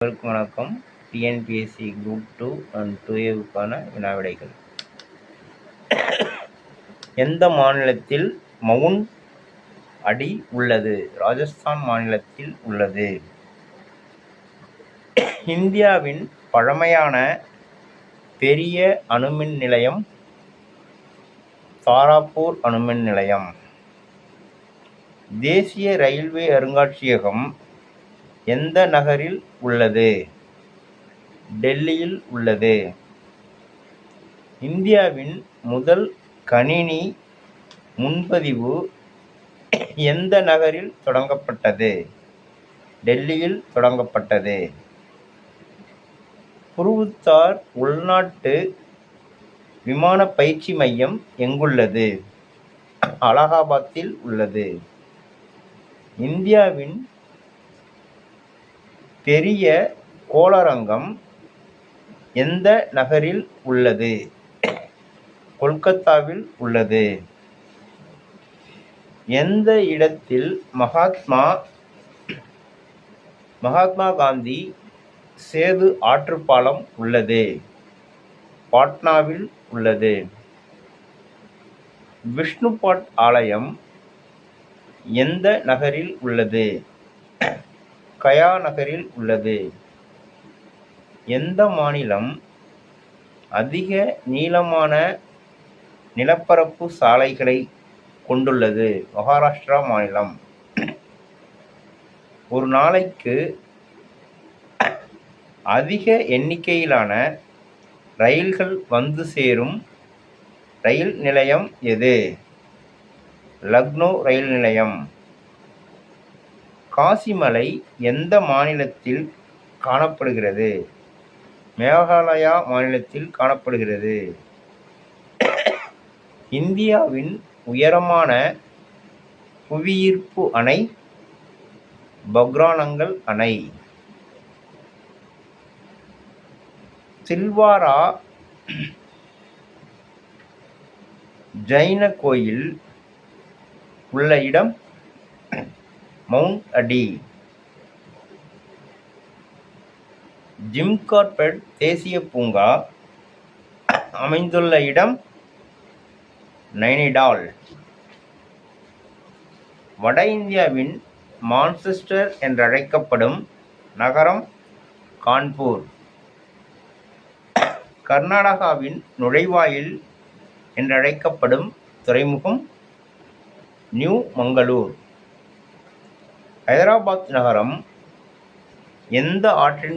அனைவருக்கும் வணக்கம். TNPSC group 2 and 2A வினா விடைகள். எந்த மாநிலத்தில் மவுண்ட் அடி உள்ளது? ராஜஸ்தான் மாநிலத்தில் உள்ளது. இந்தியாவின் பழமையான பெரிய அணுமின் நிலையம் தாராப்பூர் அணுமின் நிலையம். தேசிய ரயில்வே அருங்காட்சியகம் எந்த நகரில் உள்ளது? டெல்லியில் உள்ளது. இந்தியாவின் முதல் கணினி முன்பதிவு எந்த நகரில் தொடங்கப்பட்டது? டெல்லியில் தொடங்கப்பட்டது. புருவுத்தார் உள்நாட்டு விமான பயிற்சி மையம் எங்குள்ளது? அலகாபாத்தில் உள்ளது. இந்தியாவின் பெரிய கோளரங்கம் எந்த நகரில் உள்ளது? கொல்கத்தாவில் உள்ளது. எந்த இடத்தில் மகாத்மா காந்தி சேது ஆற்றுப்பாலம் உள்ளது? பாட்னாவில் உள்ளது. விஷ்ணுபாட் ஆலயம் எந்த நகரில் உள்ளது? கயா நகரில் உள்ளது. எந்த மாநிலம் அதிக நீளமான நிலப்பரப்பு சாலைகளை கொண்டுள்ளது? மகாராஷ்டிரா மாநிலம். ஒரு நாளைக்கு அதிக எண்ணிக்கையிலான ரயில்கள் வந்து சேரும் ரயில் நிலையம் எது? லக்னோ ரயில் நிலையம். காசிமலை எந்த மாநிலத்தில் காணப்படுகிறது? மேகாலயா மாநிலத்தில் காணப்படுகிறது. இந்தியாவின் உயரமான புவியீர்ப்பு அணை பக்ரானங்கல் அணை. தில்வாரா ஜைன கோயில் உள்ள இடம் மவுண்ட் அடி. ஜிம் கார்பெட் தேசிய பூங்கா அமைந்துள்ள இடம் நைனிடால். வட இந்தியாவின் மான்செஸ்டர் என்றழைக்கப்படும் நகரம் கான்பூர். கர்நாடகாவின் நுழைவாயில் என்றழைக்கப்படும் துறைமுகம் நியூ மங்களூர். ஹைதராபாத் நகரம் எந்த ஆற்றின்